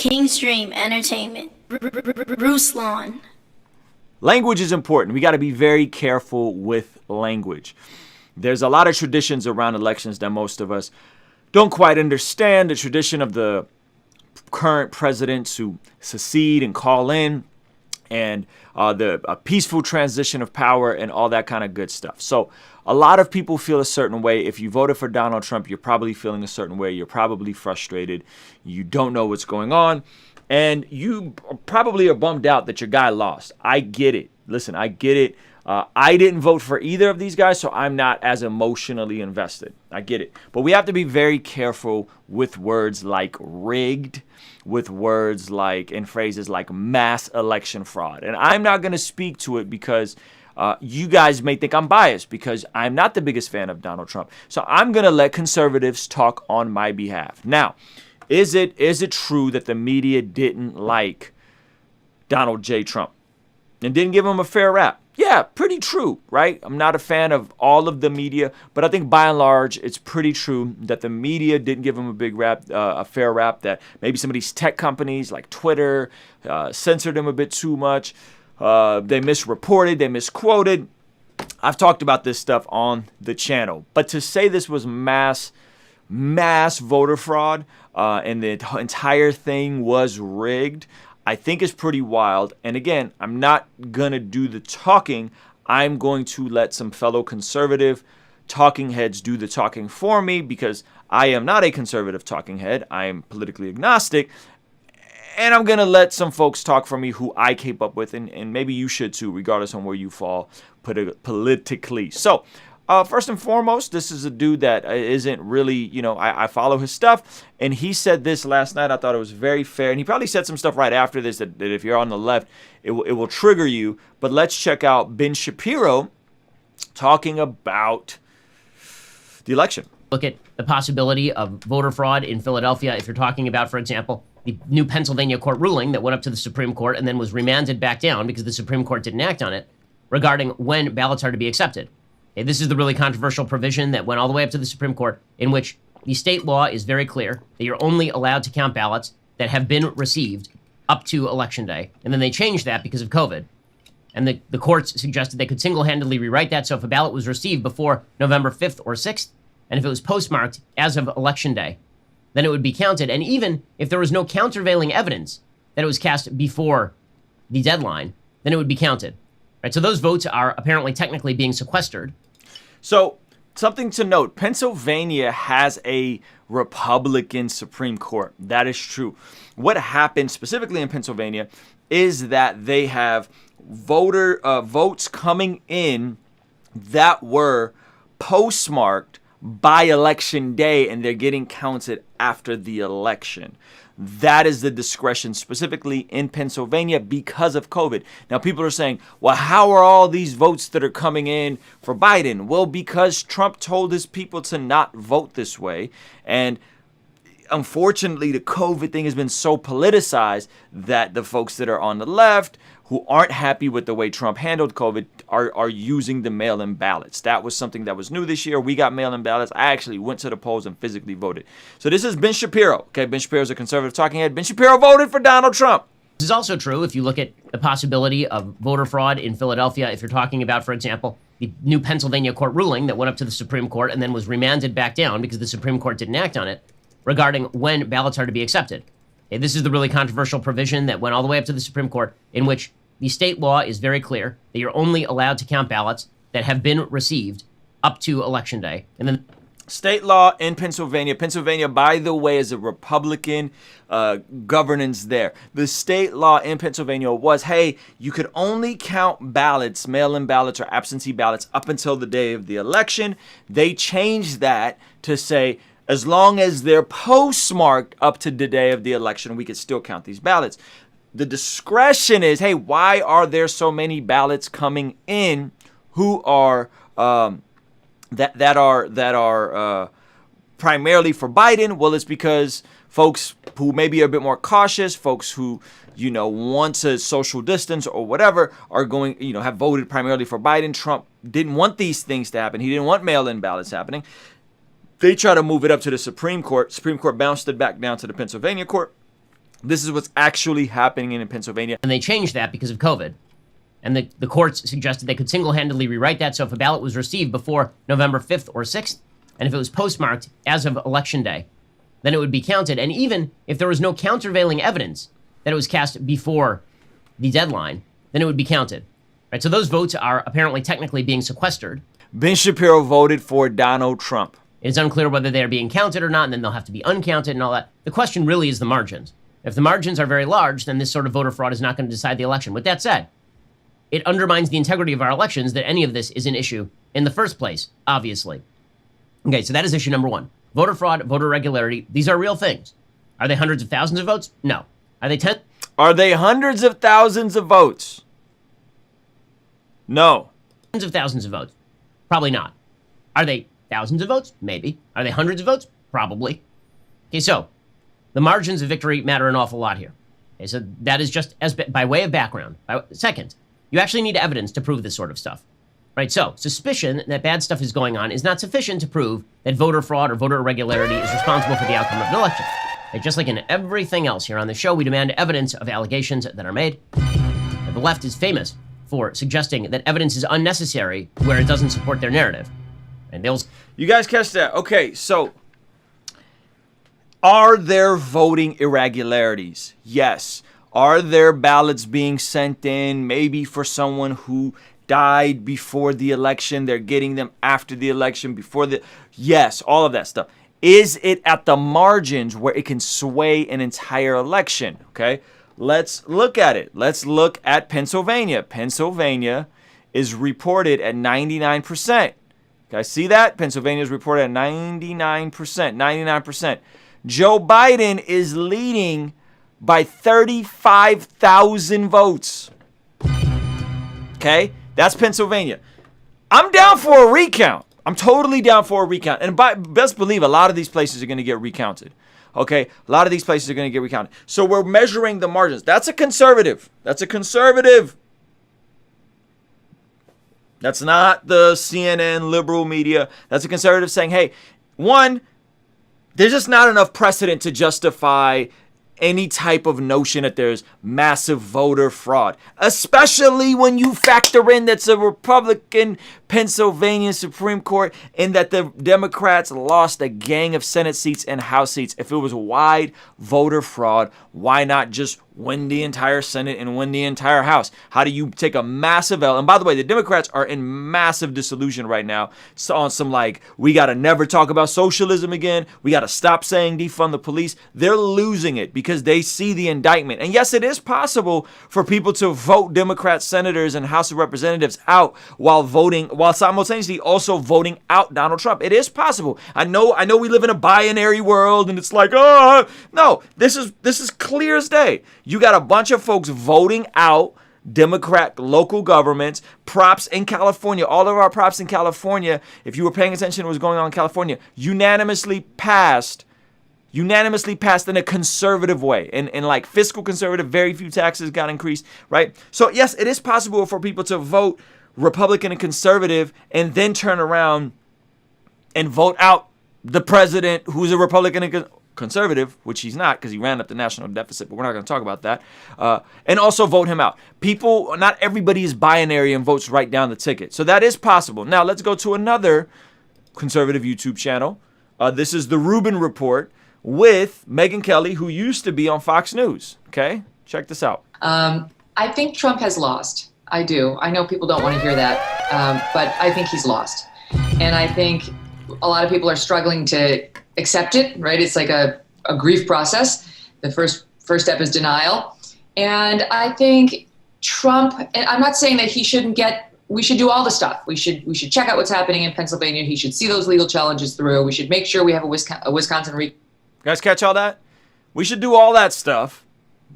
Kingstream Entertainment. Ruslan. Language is important. We got to be very careful with language. There's a lot of traditions around elections that most of us don't quite understand. The tradition of the current presidents who secede and call in, and a peaceful transition of power and all that kind of good stuff. So a lot of people feel a certain way. If you voted for Donald Trump, you're probably feeling a certain way. You're probably frustrated. You don't know what's going on. And you probably are bummed out that your guy lost. I get it. Listen, I get it. I didn't vote for either of these guys, so I'm not as emotionally invested. I get it. But we have to be very careful with words like rigged, with words like, and phrases like mass election fraud. And I'm not going to speak to it because you guys may think I'm biased because I'm not the biggest fan of Donald Trump. So I'm going to let conservatives talk on my behalf. Now, is it true that the media didn't like Donald J. Trump and didn't give him a fair rap? Yeah, pretty true, right? I'm not a fan of all of the media, but I think by and large, it's pretty true that the media didn't give him a big rap, a fair rap, that maybe some of these tech companies like Twitter censored him a bit too much. They misreported, they misquoted. I've talked about this stuff on the channel, but to say this was mass voter fraud and the entire thing was rigged, I think is pretty wild. And again, I'm not going to do the talking. I'm going to let some fellow conservative talking heads do the talking for me because I am not a conservative talking head. I am politically agnostic. And I'm going to let some folks talk for me who I keep up with. And maybe you should too, regardless on where you fall politically. So, first and foremost, this is a dude that isn't really, I follow his stuff. And he said this last night. I thought it was very fair. And he probably said some stuff right after this that if you're on the left, it will trigger you. But let's check out Ben Shapiro talking about the election. Look at the possibility of voter fraud in Philadelphia. If you're talking about, for example, the new Pennsylvania court ruling that went up to the Supreme Court and then was remanded back down because the Supreme Court didn't act on it regarding when ballots are to be accepted. Okay, this is the really controversial provision that went all the way up to the Supreme Court, in which the state law is very clear that you're only allowed to count ballots that have been received up to Election Day. And then they changed that because of COVID. And the courts suggested they could single-handedly rewrite that. So if a ballot was received before November 5th or 6th, and if it was postmarked as of Election Day, then it would be counted. And even if there was no countervailing evidence that it was cast before the deadline, then it would be counted. Right? So those votes are apparently technically being sequestered. So something to note, Pennsylvania has a Republican Supreme Court. That is true. What happened specifically in Pennsylvania is that they have votes coming in that were postmarked by Election Day, and they're getting counted after the election. That is the discretion specifically in Pennsylvania because of COVID. Now, people are saying, well, how are all these votes that are coming in for Biden? Well, because Trump told his people to not vote this way. And unfortunately, the COVID thing has been so politicized that the folks that are on the left who aren't happy with the way Trump handled COVID are using the mail-in ballots. That was something that was new this year. We got mail-in ballots. I actually went to the polls and physically voted. So this is Ben Shapiro. Okay, Ben Shapiro is a conservative talking head. Ben Shapiro voted for Donald Trump. This is also true if you look at the possibility of voter fraud in Philadelphia. If you're talking about, for example, the new Pennsylvania court ruling that went up to the Supreme Court and then was remanded back down because the Supreme Court didn't act on it regarding when ballots are to be accepted. Okay, this is the really controversial provision that went all the way up to the Supreme Court, in which the state law is very clear that you're only allowed to count ballots that have been received up to Election Day. And then state law in Pennsylvania. Pennsylvania, by the way, is a Republican governance there. The state law in Pennsylvania was, hey, you could only count ballots, mail-in ballots or absentee ballots up until the day of the election. They changed that to say, as long as they're postmarked up to the day of the election, we could still count these ballots. The discretion is, hey, why are there so many ballots coming in who are that are primarily for Biden? Well, it's because folks who maybe are a bit more cautious, folks who want to social distance or whatever, are going, have voted primarily for Biden. Trump didn't want these things to happen. He didn't want mail-in ballots happening. They try to move it up to the Supreme Court. Supreme Court bounced it back down to the Pennsylvania court. This is what's actually happening in Pennsylvania. And they changed that because of COVID. And the courts suggested they could single-handedly rewrite that. So if a ballot was received before November 5th or 6th, and if it was postmarked as of Election Day, then it would be counted. And even if there was no countervailing evidence that it was cast before the deadline, then it would be counted. Right? So those votes are apparently technically being sequestered. Ben Shapiro voted for Donald Trump. It's unclear whether they are being counted or not, and then they'll have to be uncounted and all that. The question really is the margins. If the margins are very large, then this sort of voter fraud is not going to decide the election. With that said, it undermines the integrity of our elections that any of this is an issue in the first place, obviously. Okay, so that is issue number one. Voter fraud, voter irregularity, these are real things. Are they hundreds of thousands of votes? No. Are they Are they hundreds of thousands of votes? No. tens of thousands of votes? Probably not. Are they thousands of votes? Maybe. Are they hundreds of votes? Probably. Okay, so the margins of victory matter an awful lot here. Okay, so that is just as by way of background. Second, you actually need evidence to prove this sort of stuff. Right, so suspicion that bad stuff is going on is not sufficient to prove that voter fraud or voter irregularity is responsible for the outcome of an election. Okay, just like in everything else here on the show, we demand evidence of allegations that are made. And the left is famous for suggesting that evidence is unnecessary where it doesn't support their narrative. And they'll... You guys catch that? Okay, so are there voting irregularities? Yes. Are there ballots being sent in maybe for someone who died before the election? They're getting them after the election, before the... Yes, all of that stuff. Is it at the margins where it can sway an entire election? Okay, let's look at it. Let's look at Pennsylvania. Pennsylvania is reported at 99%. Guys, see that? Pennsylvania is reported at 99%. 99%. Joe Biden is leading by 35,000 votes. Okay? That's Pennsylvania. I'm down for a recount. I'm totally down for a recount. And best believe a lot of these places are going to get recounted. Okay? A lot of these places are going to get recounted. So we're measuring the margins. That's a conservative. That's a conservative. That's not the CNN liberal media. That's a conservative saying, hey, one, there's just not enough precedent to justify any type of notion that there's massive voter fraud, especially when you factor in that's a Republican Pennsylvania Supreme Court and that the Democrats lost a gang of Senate seats and House seats. If it was wide voter fraud, why not just win the entire Senate and win the entire House? How do you take a massive L? And by the way, the Democrats are in massive disillusion right now. So on some like, we got to never talk about socialism again. We got to stop saying defund the police. They're losing it because they see the indictment. And yes, it is possible for people to vote Democrat senators and House of Representatives out while simultaneously also voting out Donald Trump. It is possible. I know we live in a binary world and it's like, no, this is clear as day. You got a bunch of folks voting out Democrat local governments, props in California, all of our props in California, if you were paying attention to what was going on in California, unanimously passed in a conservative way. In like fiscal conservative, very few taxes got increased, right? So yes, it is possible for people to vote Republican and conservative and then turn around and vote out the president who's a Republican and conservative, which he's not because he ran up the national deficit, but we're not going to talk about that, and also vote him out. People, not everybody is binary and votes right down the ticket. So that is possible. Now let's go to another conservative YouTube channel. This is the Rubin Report with Megyn Kelly, who used to be on Fox News. Okay, check this out. I think Trump has lost. I do. I know people don't want to hear that, but I think he's lost. And I think a lot of people are struggling to accept it, right? It's like a grief process. The first step is denial. And I think Trump, and I'm not saying that he shouldn't we should do all the stuff. We should check out what's happening in Pennsylvania. He should see those legal challenges through. We should make sure we have a Wisconsin recount. Guys, catch all that? We should do all that stuff.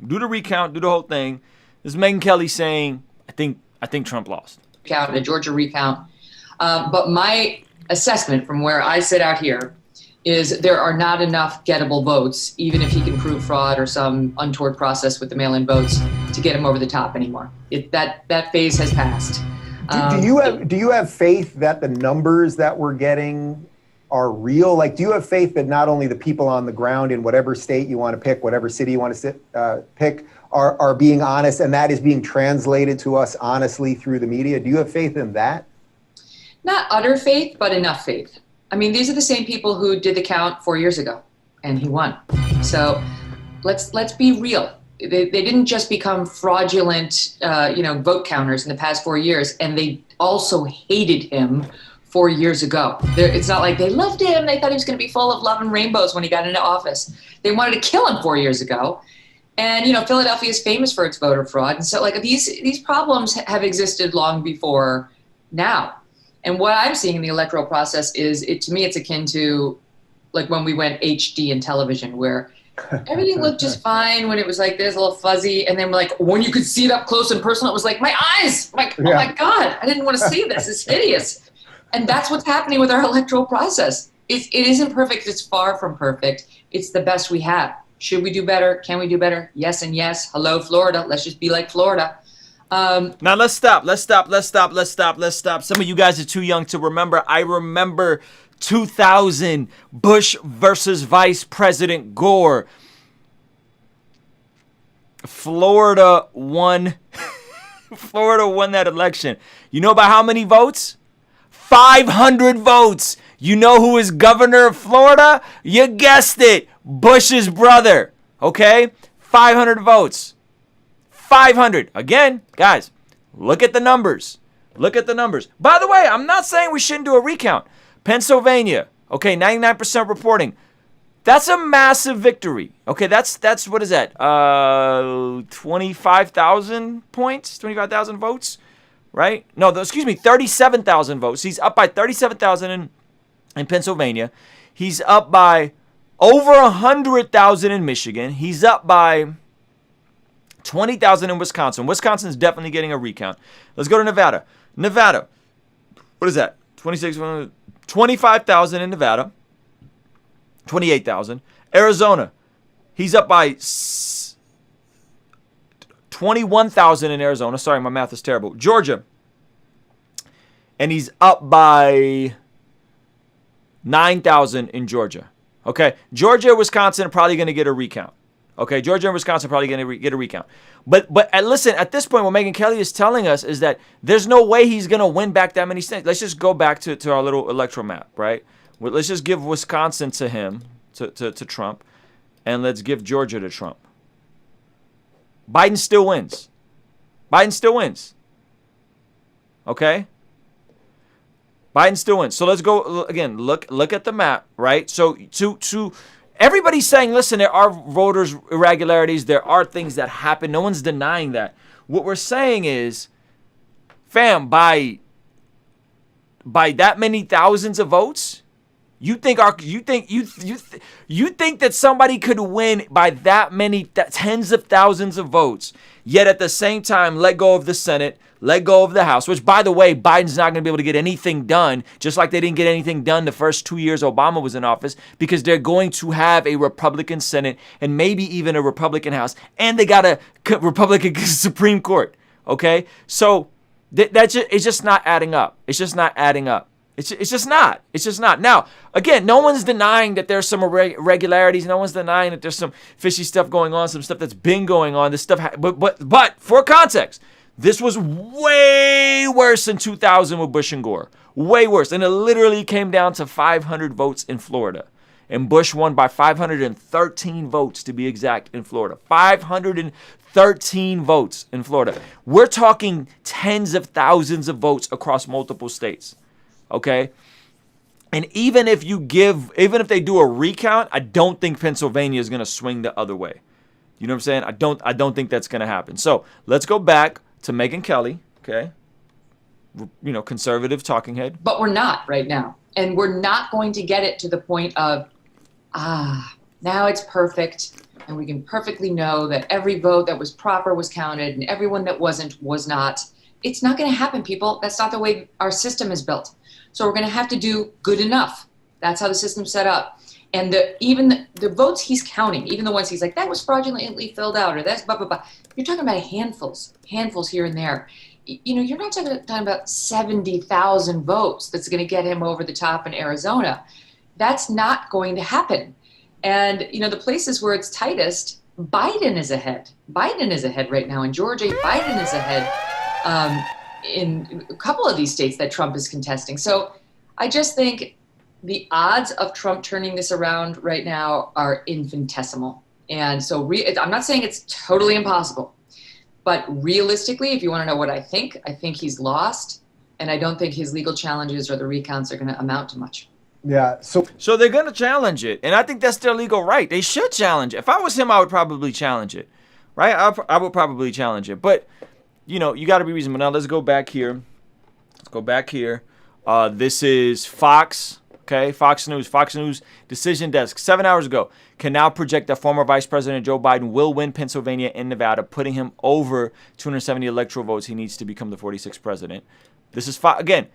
Do the recount, do the whole thing. This is Megyn Kelly saying, I think Trump lost. A Georgia recount. But my assessment from where I sit out here is there are not enough gettable votes, even if he can prove fraud or some untoward process with the mail-in votes, to get him over the top anymore. That phase has passed. Do you have faith that the numbers that we're getting are real? Like, do you have faith that not only the people on the ground in whatever state you want to pick, whatever city you want to pick, are being honest, and that is being translated to us honestly through the media? Do you have faith in that? Not utter faith, but enough faith. I mean, these are the same people who did the count 4 years ago, and he won. So let's be real. They didn't just become fraudulent, vote counters in the past 4 years, and they also hated him 4 years ago. It's not like they loved him. They thought he was going to be full of love and rainbows when he got into office. They wanted to kill him 4 years ago. And, Philadelphia is famous for its voter fraud. And so, like, these problems have existed long before now. And what I'm seeing in the electoral process is, to me, it's akin to, like, when we went HD in television, where everything looked just fine when it was like this, a little fuzzy. And then, like, when you could see it up close and personal, it was like, my eyes, like, oh my God, I didn't want to see this. It's hideous. And that's what's happening with our electoral process. It isn't perfect. It's far from perfect. It's the best we have. Should we do better? Can we do better? Yes and yes. Hello, Florida. Let's just be like Florida. Now let's stop. Some of you guys are too young to remember. I remember 2000, Bush versus Vice President Gore. Florida won. Florida won that election. You know by how many votes? 500 votes. You know who is governor of Florida? You guessed it. Bush's brother. Okay? 500 votes. 500. Again, guys, look at the numbers. Look at the numbers. By the way, I'm not saying we shouldn't do a recount. Pennsylvania, okay, 99% reporting. That's a massive victory. Okay, that's what is that? 25,000 points? 25,000 votes? Right? No, excuse me, 37,000 votes. He's up by 37,000 in Pennsylvania. He's up by over 100,000 in Michigan. He's up by 20,000 in Wisconsin. Wisconsin's definitely getting a recount. Let's go to Nevada. Nevada, what is that? 25,000 in Nevada. 28,000. Arizona, he's up by 21,000 in Arizona. Sorry, my math is terrible. Georgia, and he's up by 9,000 in Georgia. Okay, Georgia and Wisconsin are probably going to get a recount. Okay, Georgia and Wisconsin are probably going to get a recount. But listen, at this point, what Megyn Kelly is telling us is that there's no way he's going to win back that many states. Let's just go back to our little electoral map, right? Well, let's just give Wisconsin to him, to Trump, and let's give Georgia to Trump. Biden still wins. Biden still wins. Okay? Biden still wins. So let's go again. Look at the map, right? So to everybody's saying, listen, there are voters irregularities. There are things that happen. No one's denying that. What we're saying is, fam, by that many thousands of votes, you think that somebody could win by that many tens of thousands of votes, yet at the same time let go of the Senate, let go of the House, which, by the way, Biden's not going to be able to get anything done, just like they didn't get anything done the first 2 years Obama was in office, because they're going to have a Republican Senate and maybe even a Republican House, and they got a Republican Supreme Court, okay? So it's just not adding up. It's just not adding up. It's just not. It's just not. Now, again, no one's denying that there's some irregularities. No one's denying that there's some fishy stuff going on, some stuff that's been going on. This stuff, but for context, this was way worse in 2000 with Bush and Gore. Way worse. And it literally came down to 500 votes in Florida. And Bush won by 513 votes, to be exact, in Florida. 513 votes in Florida. We're talking tens of thousands of votes across multiple states. Okay? And even if they do a recount, I don't think Pennsylvania is going to swing the other way. You know what I'm saying? I don't think that's going to happen. So let's go back to Megyn Kelly, okay? You know, conservative talking head. But we're not right now. And we're not going to get it to the point of, now it's perfect. And we can perfectly know that every vote that was proper was counted and everyone that wasn't was not. It's not going to happen, people. That's not the way our system is built. So we're going to have to do good enough. That's how the system's set up. And even the votes he's counting, even the ones he's like, that was fraudulently filled out, or that's blah, blah, blah. You're talking about handfuls here and there. You know, you're not talking about 70,000 votes that's going to get him over the top in Arizona. That's not going to happen. And, you know, the places where it's tightest, Biden is ahead. Biden is ahead right now in Georgia. Biden is ahead in a couple of these states that Trump is contesting. So I just think the odds of Trump turning this around right now are infinitesimal. And so I'm not saying it's totally impossible, but realistically, if you want to know what I think he's lost. And I don't think his legal challenges or the recounts are going to amount to much. Yeah. So they're going to challenge it. And I think that's their legal right. They should challenge it. If I was him, I would probably challenge it. Right? I would probably challenge it. But, you know, you got to be reasonable. Now, let's go back here. This is Fox. Okay, Fox News decision desk 7 hours ago can now project that former Vice President Joe Biden will win Pennsylvania and Nevada, putting him over 270 electoral votes he needs to become the 46th president. This is again,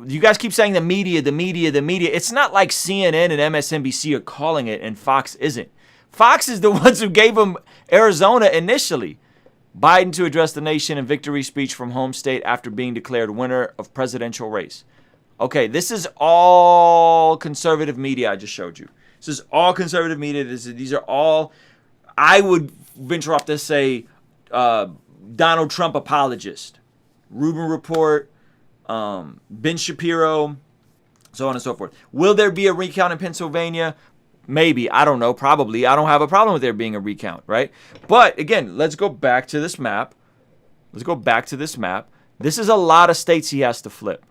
you guys keep saying the media. It's not like CNN and MSNBC are calling it and Fox isn't. Fox is the ones who gave him Arizona initially. Biden to address the nation in victory speech from home state after being declared winner of presidential race. Okay, this is all conservative media I just showed you. This is all conservative media. These are all, I would venture off to say, Donald Trump apologist. Rubin Report, Ben Shapiro, so on and so forth. Will there be a recount in Pennsylvania? Maybe. I don't know. Probably. I don't have a problem with there being a recount, right? But again, let's go back to this map. This is a lot of states he has to flip.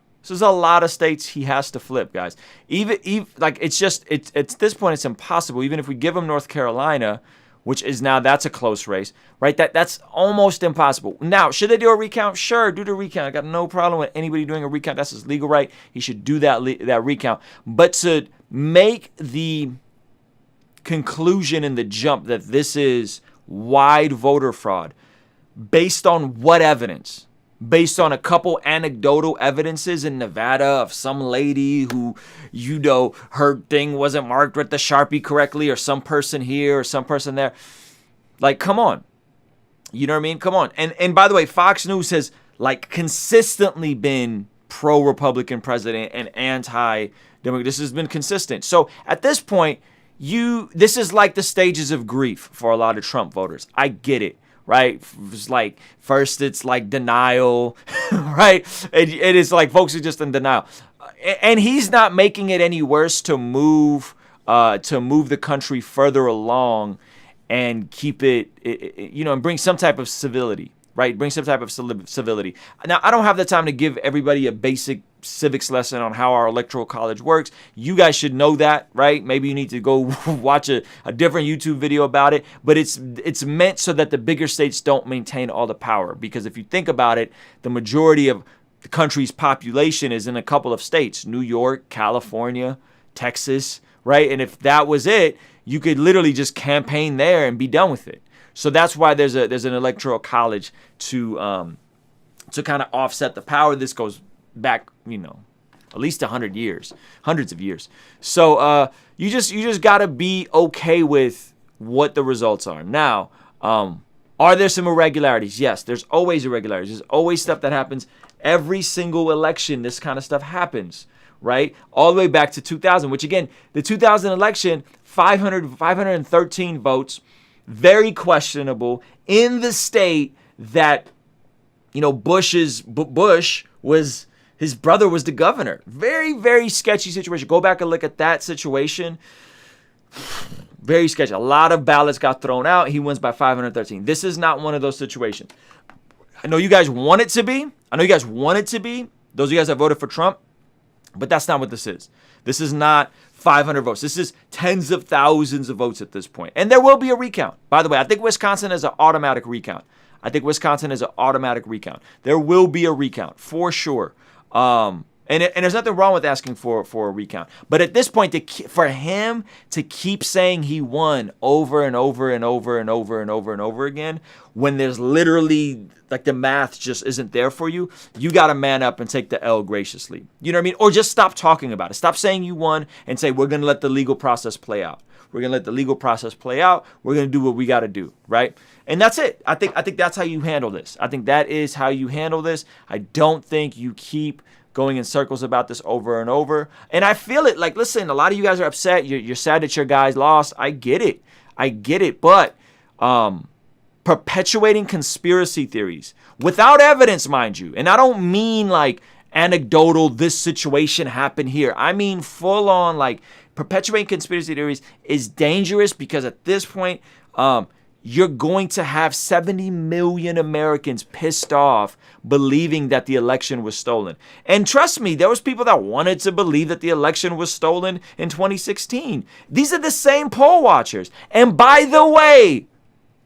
Guys. Even like it's at this point it's impossible. Even if we give him North Carolina, which is now that's a close race, right? That's almost impossible. Now, should they do a recount? Sure, do the recount. I got no problem with anybody doing a recount. That's his legal right. He should do that recount. But to make the conclusion in the jump that this is wide voter fraud, based on what evidence? Based on a couple anecdotal evidences in Nevada of some lady who, you know, her thing wasn't marked with the Sharpie correctly, or some person here or some person there. Like, come on. You know what I mean? Come on. And by the way, Fox News has like consistently been pro-Republican president and anti-Democrat. This has been consistent. So at this point, this is like the stages of grief for a lot of Trump voters. I get it. Right? It's like, first it's like denial, right? It is like folks are just in denial. And he's not making it any worse to move the country further along and keep it, you know, and bring some type of civility, right? Bring some type of civility. Now, I don't have the time to give everybody a basic civics lesson on how our electoral college works. You guys should know that, right? Maybe you need to go watch a different YouTube video about it, but it's meant so that the bigger states don't maintain all the power. Because if you think about it, the majority of the country's population is in a couple of states, New York, California, Texas, right? And if that was it, you could literally just campaign there and be done with it. So that's why there's an electoral college to kind of offset the power. This goes back, you know, at least 100 years, hundreds of years. So you just got to be okay with what the results are. Now, are there some irregularities? Yes, there's always irregularities. There's always stuff that happens. Every single election, this kind of stuff happens, right? All the way back to 2000, which again, the 2000 election, 513 votes, very questionable in the state that, you know, Bush was, his brother was the governor. Very, very sketchy situation. Go back and look at that situation. Very sketchy. A lot of ballots got thrown out. He wins by 513. This is not one of those situations. I know you guys want it to be. Those of you guys that voted for Trump. But that's not what this is. This is not 500 votes. This is tens of thousands of votes at this point. And there will be a recount. By the way, I think Wisconsin has an automatic recount. There will be a recount for sure. And there's nothing wrong with asking for a recount. But at this point, for him to keep saying he won over and over and over and over and over and over again, when there's literally, like, the math just isn't there for you, you got to man up and take the L graciously. You know what I mean? Or just stop talking about it. Stop saying you won and say, we're going to let the legal process play out. We're going to do what we got to do, right? And that's it. I think that's how you handle this. I think that is how you handle this. I don't think you keep going in circles about this over and over. And I feel it. Like, listen, a lot of you guys are upset. You're sad that your guys lost. I get it. But perpetuating conspiracy theories without evidence, mind you. And I don't mean like anecdotal, this situation happened here. I mean full on, like, perpetuating conspiracy theories is dangerous, because at this point, you're going to have 70 million Americans pissed off believing that the election was stolen. And trust me, there was people that wanted to believe that the election was stolen in 2016. These are the same poll watchers. And by the way,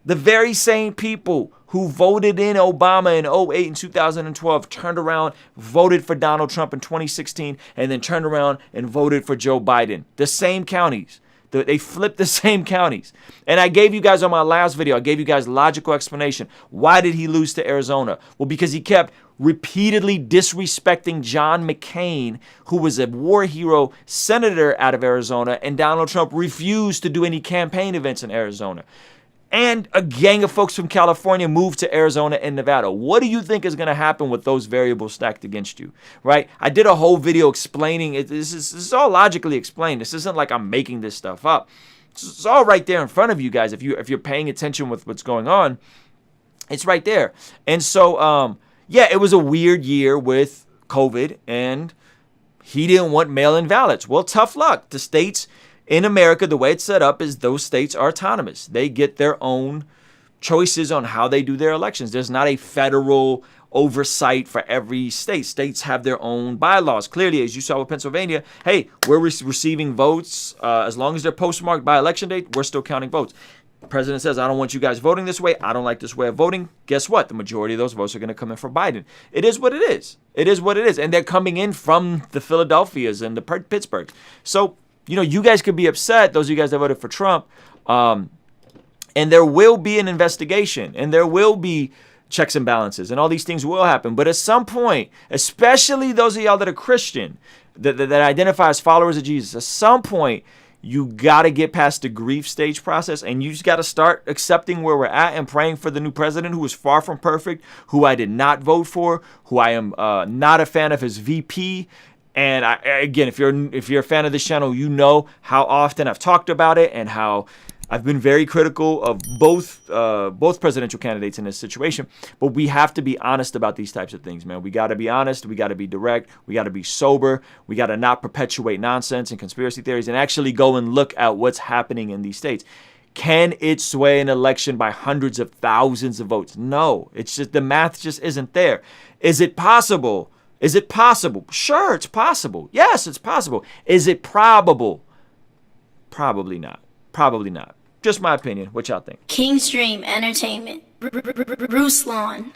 the very same people who voted in Obama in 2008 and 2012 turned around, voted for Donald Trump in 2016, and then turned around and voted for Joe Biden. The same counties. They flipped the same counties. And I gave you guys on my last video, I gave you guys logical explanation. Why did he lose to Arizona? Well, because he kept repeatedly disrespecting John McCain, who was a war hero senator out of Arizona, and Donald Trump refused to do any campaign events in Arizona. And a gang of folks from California moved to Arizona and Nevada. What do you think is going to happen with those variables stacked against you, right? I did a whole video explaining it. This is all logically explained. This isn't like I'm making this stuff up. It's all right there in front of you guys. If you're paying attention with what's going on, it's right there. And so, yeah, it was a weird year with COVID, and he didn't want mail-in ballots. Well, tough luck. The states in America, the way it's set up is those states are autonomous. They get their own choices on how they do their elections. There's not a federal oversight for every state. States have their own bylaws. Clearly, as you saw with Pennsylvania, hey, we're receiving votes. As long as they're postmarked by election date, we're still counting votes. The president says, I don't want you guys voting this way. I don't like this way of voting. Guess what? The majority of those votes are going to come in for Biden. It is what it is. It is what it is. And they're coming in from the Philadelphias and the Pittsburghs. So, you know, you guys could be upset, those of you guys that voted for Trump, and there will be an investigation, and there will be checks and balances, and all these things will happen. But at some point, especially those of y'all that are Christian, that identify as followers of Jesus, at some point, you got to get past the grief stage process, and you just got to start accepting where we're at and praying for the new president, who is far from perfect, who I did not vote for, who I am not a fan of his VP. And again, if you're a fan of this channel, you know how often I've talked about it and how I've been very critical of both presidential candidates in this situation. But we have to be honest about these types of things, man. We got to be honest. We got to be direct. We got to be sober. We got to not perpetuate nonsense and conspiracy theories, and actually go and look at what's happening in these states. Can it sway an election by hundreds of thousands of votes? No. It's just the math just isn't there. Is it possible? Is it possible? Sure, it's possible. Yes, it's possible. Is it probable? Probably not. Probably not. Just my opinion. What y'all think? King's Dream Entertainment. Ruslan.